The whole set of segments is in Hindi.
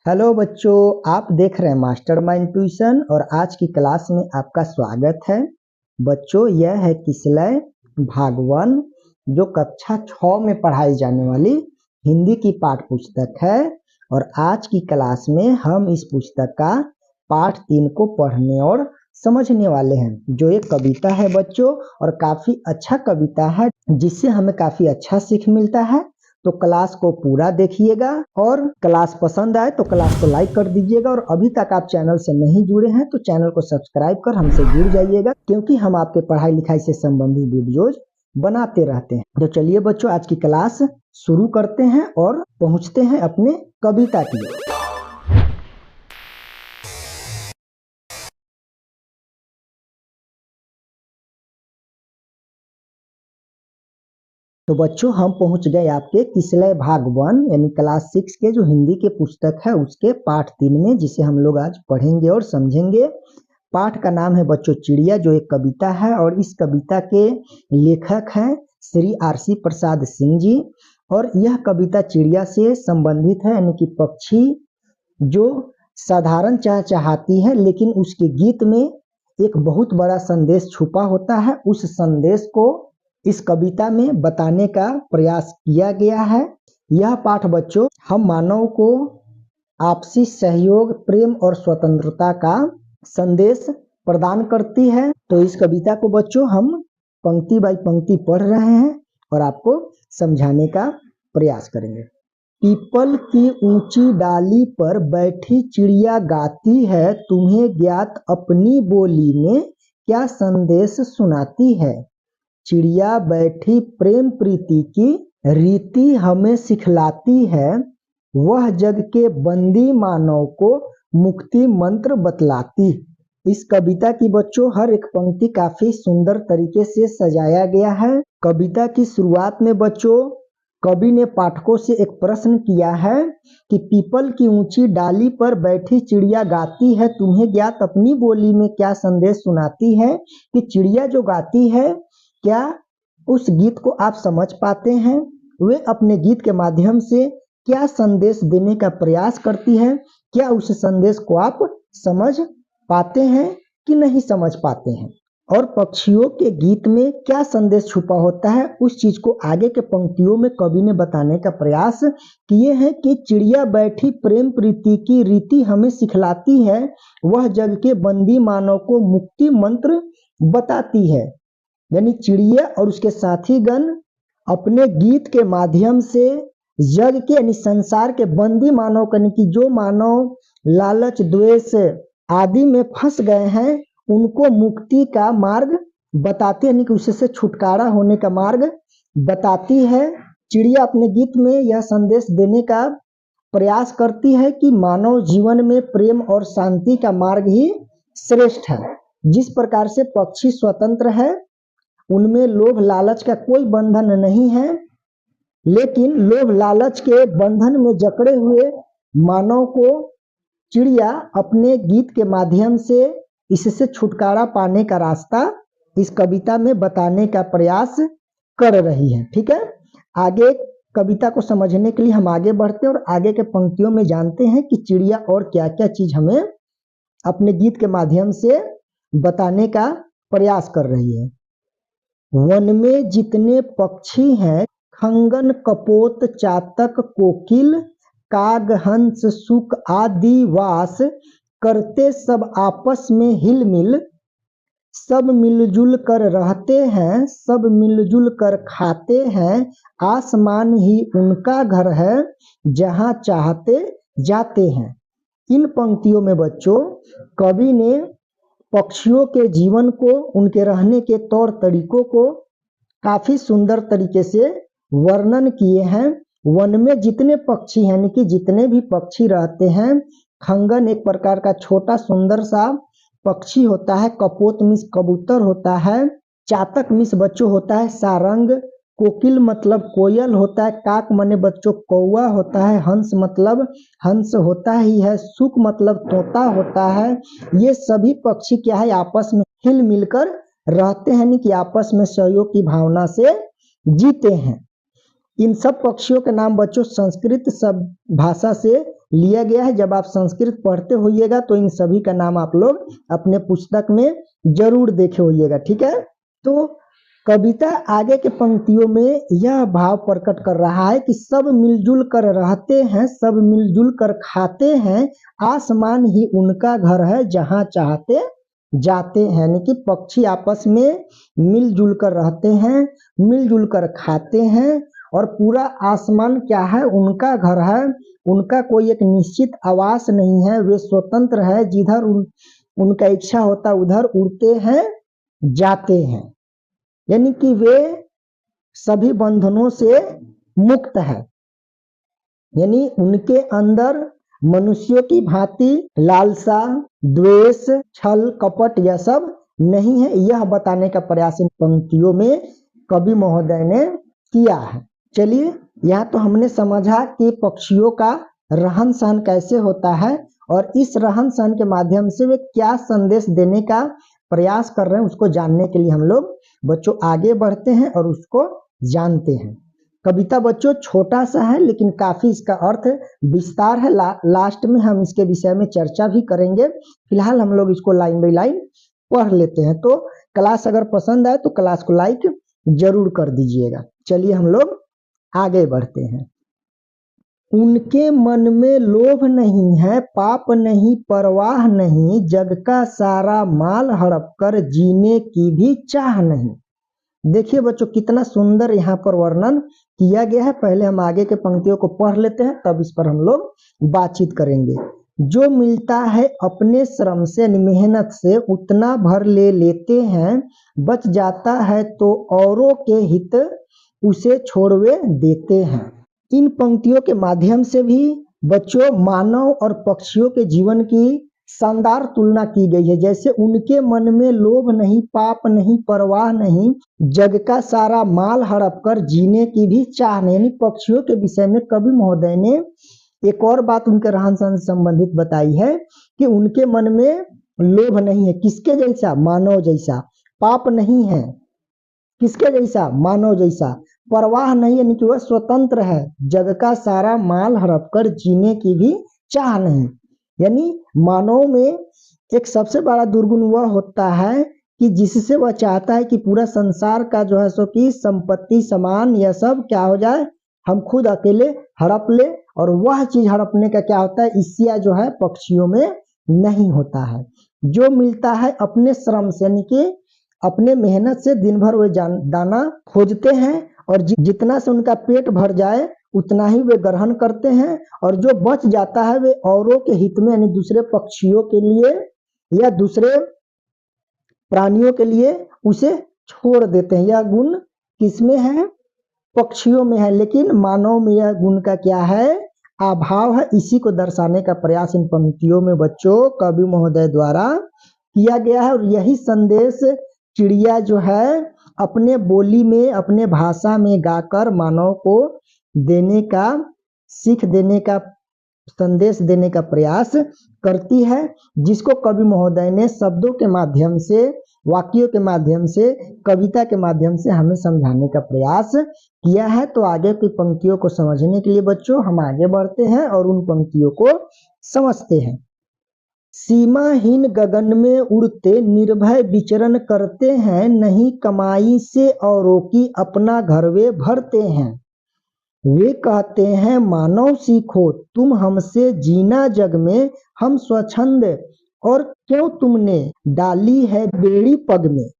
हेलो बच्चों, आप देख रहे हैं मास्टर माइंड ट्यूशन और आज की क्लास में आपका स्वागत है। बच्चों, यह है किसलय भाग 1 जो कक्षा 6 में पढ़ाई जाने वाली हिंदी की पाठ्य पुस्तक है। और आज की क्लास में हम इस पुस्तक का पाठ 3 को पढ़ने और समझने वाले हैं, जो एक कविता है बच्चों, और काफी अच्छा कविता है जिससे हमें काफी अच्छा सीख मिलता है। तो क्लास को पूरा देखिएगा और क्लास पसंद आए तो क्लास को लाइक कर दीजिएगा। और अभी तक आप चैनल से नहीं जुड़े हैं तो चैनल को सब्सक्राइब कर हमसे जुड़ जाइएगा, क्योंकि हम आपके पढ़ाई लिखाई से संबंधित वीडियोज बनाते रहते हैं। तो चलिए बच्चों, आज की क्लास शुरू करते हैं और पहुंचते हैं अपने कविता की ओर। तो बच्चों, हम पहुंच गए आपके किसलय भाग 1 यानी क्लास 6 के जो हिंदी के पुस्तक है उसके पाठ 3 में, जिसे हम लोग आज पढ़ेंगे और समझेंगे। पाठ का नाम है बच्चों चिड़िया, जो एक कविता है और इस कविता के लेखक हैं श्री आरसी प्रसाद सिंह जी। और यह कविता चिड़िया से संबंधित है, यानी कि पक्षी जो साधारण चहचहाती है, लेकिन उसके गीत में एक बहुत बड़ा संदेश छुपा होता है। उस संदेश को इस कविता में बताने का प्रयास किया गया है। यह पाठ बच्चों हम मानव को आपसी सहयोग, प्रेम और स्वतंत्रता का संदेश प्रदान करती है। तो इस कविता को बच्चों हम पंक्ति बाई पंक्ति पढ़ रहे हैं और आपको समझाने का प्रयास करेंगे। पीपल की ऊंची डाली पर बैठी चिड़िया गाती है, तुम्हें ज्ञात अपनी बोली में क्या संदेश सुनाती है। चिड़िया बैठी प्रेम प्रीति की रीति हमें सिखलाती है, वह जग के बंदी मानव को मुक्ति मंत्र बतलाती। इस कविता की बच्चों हर एक पंक्ति काफी सुंदर तरीके से सजाया गया है। कविता की शुरुआत में बच्चों कवि ने पाठकों से एक प्रश्न किया है कि पीपल की ऊंची डाली पर बैठी चिड़िया गाती है, तुम्हें ज्ञात अपनी बोली में क्या संदेश सुनाती है। कि चिड़िया जो गाती है, क्या उस गीत को आप समझ पाते हैं? वे अपने गीत के माध्यम से क्या संदेश देने का प्रयास करती है? क्या उस संदेश को आप समझ पाते हैं कि नहीं समझ पाते हैं? और पक्षियों के गीत में क्या संदेश छुपा होता है, उस चीज को आगे के पंक्तियों में कवि ने बताने का प्रयास किए हैं। कि चिड़िया बैठी प्रेम प्रीति की रीति हमें सिखलाती है, वह जग के बंदी मानव को मुक्ति मंत्र बताती है। यानी चिड़िया और उसके साथी गण अपने गीत के माध्यम से जग के यानी संसार के बंदी मानव की जो मानव लालच, द्वेष आदि में फंस गए हैं, उनको मुक्ति का मार्ग बताते हैं, यानी कि उससे छुटकारा होने का मार्ग बताती है। चिड़िया अपने गीत में यह संदेश देने का प्रयास करती है कि मानव जीवन में प्रेम और शांति का मार्ग ही श्रेष्ठ है। जिस प्रकार से पक्षी स्वतंत्र है, उनमें लोभ लालच का कोई बंधन नहीं है, लेकिन लोभ लालच के बंधन में जकड़े हुए मानव को चिड़िया अपने गीत के माध्यम से इससे छुटकारा पाने का रास्ता इस कविता में बताने का प्रयास कर रही है। ठीक है, आगे कविता को समझने के लिए हम आगे बढ़ते हैं और आगे के पंक्तियों में जानते हैं कि चिड़िया और क्या क्या चीज हमें अपने गीत के माध्यम से बताने का प्रयास कर रही है। वन में जितने पक्षी हैं, खंगन, कपोत, चातक, कोकिल, काग, हंस, सुक आदि वास करते सब आपस में हिल मिल, सब मिलजुल कर रहते हैं, सब मिलजुल कर खाते हैं, आसमान ही उनका घर है, जहां चाहते जाते हैं। इन पंक्तियों में बच्चों कवि ने पक्षियों के जीवन को, उनके रहने के तौर तरीकों को काफी सुंदर तरीके से वर्णन किए हैं। वन में जितने पक्षी हैं, यानी कि जितने भी पक्षी रहते हैं, खंगन एक प्रकार का छोटा सुंदर सा पक्षी होता है, कपोत मीन्स कबूतर होता है, चातक मीन्स बच्चों होता है सारंग, कोकिल मतलब कोयल होता है, काक मने बच्चों कौवा होता है, हंस मतलब हंस होता ही है, सुक मतलब तोता होता है। ये सभी पक्षी क्या है, आपस में हिल मिलकर रहते हैं, कि आपस में सहयोग की भावना से जीते हैं। इन सब पक्षियों के नाम बच्चों संस्कृत सब भाषा से लिया गया है। जब आप संस्कृत पढ़ते होइएगा तो इन सभी का नाम आप लोग अपने पुस्तक में जरूर देखे होइएगा, ठीक है। तो कविता आगे के पंक्तियों में यह भाव प्रकट कर रहा है कि सब मिलजुल कर रहते हैं, सब मिलजुल कर खाते हैं, आसमान ही उनका घर है जहां चाहते जाते हैं। यानी कि पक्षी आपस में मिलजुल कर रहते हैं, मिलजुल कर खाते हैं और पूरा आसमान क्या है, उनका घर है। उनका कोई एक निश्चित आवास नहीं है, वे स्वतंत्र है, जिधर उनका इच्छा होता उधर उड़ते हैं जाते हैं। यानी कि वे सभी बंधनों से मुक्त है। यानी उनके अंदर मनुष्यों की भांति लालसा, द्वेष, छल, कपट यह सब नहीं है। यह बताने का प्रयास इन पंक्तियों में कवि महोदय ने किया है। चलिए, यहाँ तो हमने समझा कि पक्षियों का रहन सहन कैसे होता है और इस रहन सहन के माध्यम से वे क्या संदेश देने का प्रयास कर रहे हैं, उसको जानने के लिए हम लोग बच्चों आगे बढ़ते हैं और उसको जानते हैं। कविता बच्चों छोटा सा है लेकिन काफी इसका अर्थ विस्तार है। लास्ट में हम इसके विषय में चर्चा भी करेंगे। फिलहाल हम लोग इसको लाइन बाई लाइन पढ़ लेते हैं। तो क्लास अगर पसंद आए तो क्लास को लाइक जरूर कर दीजिएगा। चलिए हम लोग आगे बढ़ते हैं। उनके मन में लोभ नहीं है, पाप नहीं, परवाह नहीं, जग का सारा माल हड़प कर जीने की भी चाह नहीं। देखिए बच्चों कितना सुंदर यहाँ पर वर्णन किया गया है। पहले हम आगे के पंक्तियों को पढ़ लेते हैं, तब इस पर हम लोग बातचीत करेंगे। जो मिलता है अपने श्रम से, मेहनत से, उतना भर ले लेते हैं, बच जाता है तो औरों के हित उसे छोड़वे देते हैं। इन पंक्तियों के माध्यम से भी बच्चों मानव और पक्षियों के जीवन की शानदार तुलना की गई है। जैसे उनके मन में लोभ नहीं, पाप नहीं, परवाह नहीं, जग का सारा माल हड़प कर जीने की भी चाह नहीं। यानी पक्षियों के विषय में कवि महोदय ने एक और बात उनके रहन सहन से संबंधित बताई है कि उनके मन में लोभ नहीं है, किसके जैसा, मानव जैसा। पाप नहीं है, किसके जैसा, मानव जैसा। परवाह नहीं, यानी कि वह स्वतंत्र है, जग का सारा माल हड़प कर जीने की भी चाह नहीं। यानी मानव में एक सबसे बड़ा दुर्गुण वह होता है कि जिससे वह चाहता है कि पूरा संसार का जो है सो कि संपत्ति, सामान, यह सब क्या हो जाए, हम खुद अकेले हड़प ले। और वह चीज हड़पने का क्या होता है, ईर्ष्या जो है पक्षियों में नहीं होता है। जो मिलता है अपने श्रम से, यानी कि अपने मेहनत से दिन भर वे दाना खोजते हैं और जितना से उनका पेट भर जाए उतना ही वे ग्रहण करते हैं, और जो बच जाता है वे औरों के हित में, यानी दूसरे पक्षियों के लिए या दूसरे प्राणियों के लिए उसे छोड़ देते हैं। यह गुण किसमें है, पक्षियों में है, लेकिन मानव में यह गुण का क्या है, अभाव है। इसी को दर्शाने का प्रयास इन पंक्तियों में बच्चों कवि महोदय द्वारा किया गया है। और यही संदेश चिड़िया जो है अपने बोली में, अपने भाषा में गाकर मानव को देने का, सीख देने का, संदेश देने का प्रयास करती है, जिसको कवि महोदय ने शब्दों के माध्यम से, वाक्यों के माध्यम से, कविता के माध्यम से हमें समझाने का प्रयास किया है। तो आगे की पंक्तियों को समझने के लिए बच्चों हम आगे बढ़ते हैं और उन पंक्तियों को समझते हैं। सीमाहीन गगन में उड़ते निर्भय विचरण करते हैं, नहीं कमाई से औरों की अपना घर वे भरते हैं। वे कहते हैं मानव सीखो तुम हमसे जीना जग में, हम स्वच्छंद और क्यों तुमने डाली है बेड़ी पग में।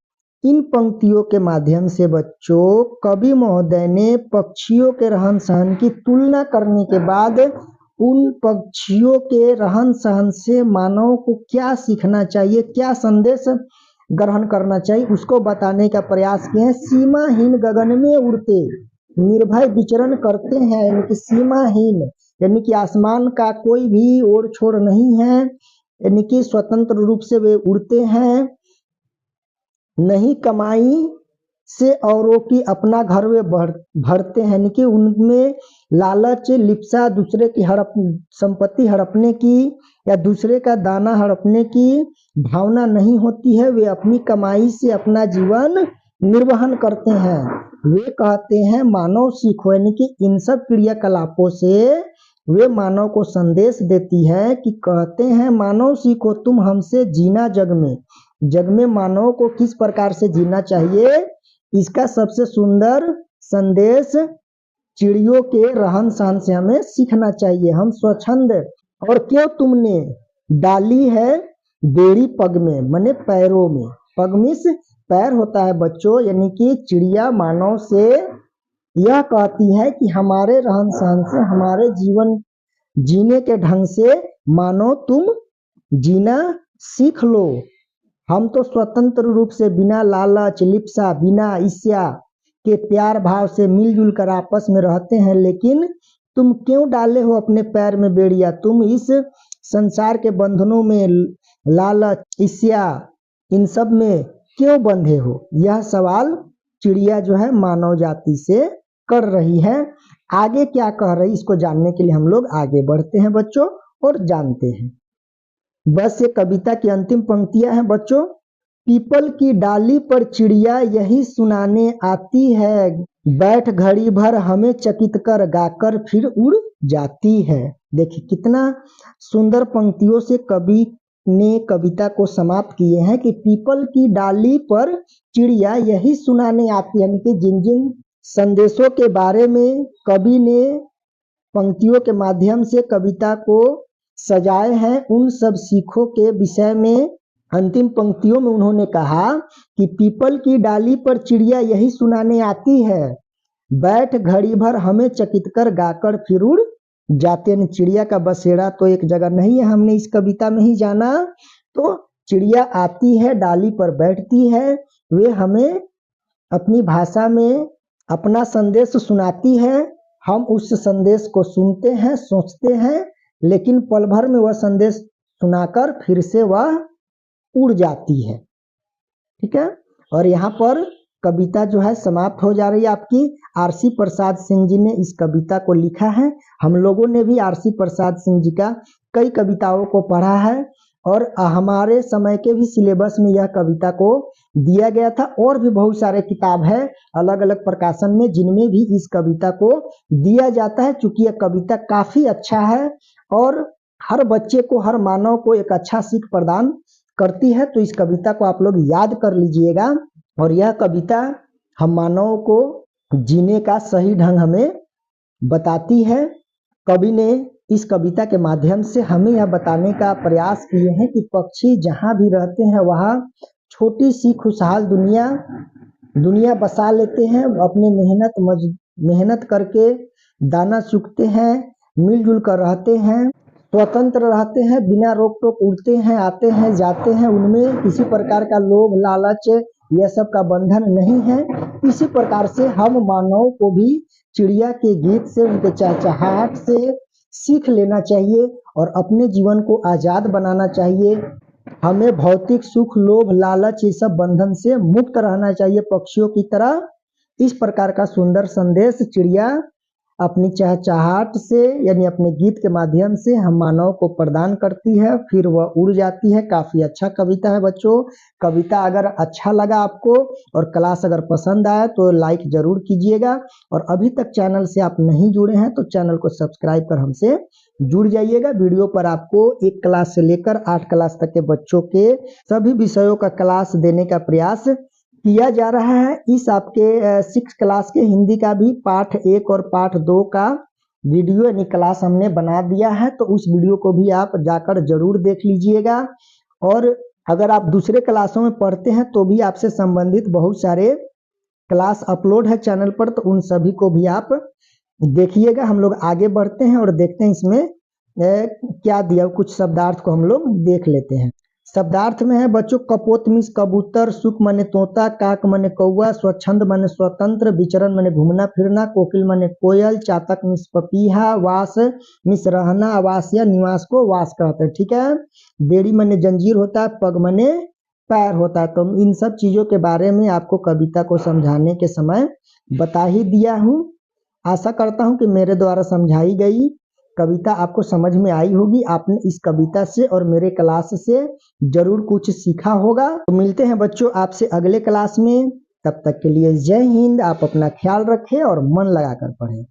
इन पंक्तियों के माध्यम से बच्चों कवि महोदय ने पक्षियों के रहन सहन की तुलना करने के बाद उन पक्षियों के रहन सहन से मानव को क्या सीखना चाहिए, क्या संदेश ग्रहण करना चाहिए, उसको बताने का प्रयास किए हैं। सीमाहीन गगन में उड़ते निर्भय विचरण करते हैं, यानी कि सीमाहीन, यानी कि आसमान का कोई भी ओर छोर नहीं है, यानी कि स्वतंत्र रूप से वे उड़ते हैं। नहीं कमाई से औरों की अपना घर वे भरते हैं, यानी कि उनमें लालच, लिप्सा, दूसरे की संपत्ति हड़पने की या दूसरे का दाना हड़पने की भावना नहीं होती है। वे अपनी कमाई से अपना जीवन निर्वहन करते हैं। वे कहते हैं मानव सीखो, यानी कि इन सब क्रियाकलापों से वे मानव को संदेश देती है कि कहते हैं मानव सीखो तुम हमसे जीना जग में मानव को किस प्रकार से जीना चाहिए, इसका सबसे सुंदर संदेश चिड़ियों के रहन सहन से हमें सीखना चाहिए। हम स्वच्छंद और क्यों तुमने डाली है बेड़ी पग में, माने पैरों में, पग मीन्स पैर होता है बच्चों, यानी कि चिड़िया मानव से यह कहती है कि हमारे रहन सहन से, हमारे जीवन जीने के ढंग से मानो तुम जीना सीख लो। हम तो स्वतंत्र रूप से बिना लालच लिप्सा बिना ईर्ष्या के प्यार भाव से मिलजुल कर आपस में रहते हैं, लेकिन तुम क्यों डाले हो अपने पैर में बेड़िया, तुम इस संसार के बंधनों में लालच ईर्ष्या इन सब में क्यों बंधे हो। यह सवाल चिड़िया जो है मानव जाति से कर रही है। आगे क्या कह रही इसको जानने के लिए हम लोग आगे बढ़ते हैं बच्चों और जानते हैं। बस ये कविता की अंतिम पंक्तियां हैं बच्चों। पीपल की डाली पर चिड़िया यही सुनाने आती है, बैठ घड़ी भर हमें चकित कर गाकर फिर उड़ जाती है। देखिए कितना सुंदर पंक्तियों से कवि ने कविता को समाप्त किए हैं कि पीपल की डाली पर चिड़िया यही सुनाने आती है, यानी कि जिन जिन संदेशों के बारे में कवि ने पंक्तियों के माध्यम से कविता को सजाए हैं, उन सब सीखों के विषय में अंतिम पंक्तियों में उन्होंने कहा कि पीपल की डाली पर चिड़िया यही सुनाने आती है, बैठ घड़ी भर हमें चकित कर गाकर फिर उड़ जाते हैं। चिड़िया का बसेरा तो एक जगह नहीं है, हमने इस कविता में ही जाना। तो चिड़िया आती है, डाली पर बैठती है, वे हमें अपनी भाषा में अपना संदेश सुनाती है, हम उस संदेश को सुनते हैं सोचते हैं, लेकिन पल भर में वह संदेश सुनाकर फिर से वह उड़ जाती है। ठीक है, और यहाँ पर कविता जो है समाप्त हो जा रही है आपकी। आरसी प्रसाद सिंह जी ने इस कविता को लिखा है। हम लोगों ने भी आरसी प्रसाद सिंह जी का कई कविताओं को पढ़ा है और हमारे समय के भी सिलेबस में यह कविता को दिया गया था। और भी बहुत सारे किताब है अलग अलग प्रकाशन में जिनमें भी इस कविता को दिया जाता है। चूंकि यह कविता काफी अच्छा है और हर बच्चे को हर मानव को एक अच्छा सीख प्रदान करती है, तो इस कविता को आप लोग याद कर लीजिएगा। और यह कविता हम मानव को जीने का सही ढंग हमें बताती है। कवि ने इस कविता के माध्यम से हमें यह बताने का प्रयास किए हैं कि पक्षी जहाँ भी रहते हैं वहाँ छोटी सी खुशहाल दुनिया बसा लेते हैं, अपने मेहनत करके दाना चुगते हैं, मिलजुल कर रहते हैं, स्वतंत्र रहते हैं, बिना रोक टोक उड़ते हैं, आते हैं जाते हैं, उनमें किसी प्रकार का लोभ लालच यह सब का बंधन नहीं है। इसी प्रकार से हम मानव को भी चिड़िया के गीत से, उनके चहचहाहट से सीख लेना चाहिए और अपने जीवन को आजाद बनाना चाहिए। हमें भौतिक सुख लोभ लालच ये सब बंधन से मुक्त रहना चाहिए पक्षियों की तरह। इस प्रकार का सुंदर संदेश चिड़िया अपनी चहचहाहट से यानी अपने गीत के माध्यम से हम मानव को प्रदान करती है, फिर वह उड़ जाती है। काफी अच्छा कविता है बच्चों। कविता अगर अच्छा लगा आपको और क्लास अगर पसंद आया तो लाइक जरूर कीजिएगा, और अभी तक चैनल से आप नहीं जुड़े हैं तो चैनल को सब्सक्राइब कर हमसे जुड़ जाइएगा। वीडियो पर आपको 1 क्लास से लेकर 8 क्लास तक के बच्चों के सभी विषयों का क्लास देने का प्रयास किया जा रहा है। इस आपके 6 क्लास के हिंदी का भी पाठ 1 और पाठ 2 का वीडियो यानी क्लास हमने बना दिया है, तो उस वीडियो को भी आप जाकर जरूर देख लीजिएगा। और अगर आप दूसरे क्लासों में पढ़ते हैं तो भी आपसे संबंधित बहुत सारे क्लास अपलोड है चैनल पर, तो उन सभी को भी आप देखिएगा। हम लोग आगे बढ़ते हैं और देखते हैं इसमें क्या दिया। कुछ शब्दार्थ को हम लोग देख लेते हैं। शब्दार्थ में है बच्चों कपोत मीन्स कबूतर, सुख माने तोता, काक माने कौआ, स्वच्छंद माने स्वतंत्र, विचरण माने घूमना फिरना, कोकिल माने कोयल, चातक मीन्स पपीहा, वास मीन्स रहना, आवास या निवास को वास कहते हैं। ठीक है, बेड़ी माने जंजीर होता है, पग माने पैर होता है। तो इन सब चीजों के बारे में आपको कविता को समझाने के समय बता ही दिया हूँ। आशा करता हूँ कि मेरे द्वारा समझाई गई कविता आपको समझ में आई होगी। आपने इस कविता से और मेरे क्लास से जरूर कुछ सीखा होगा। तो मिलते हैं बच्चों आपसे अगले क्लास में। तब तक के लिए जय हिंद। आप अपना ख्याल रखें और मन लगाकर पढ़ें।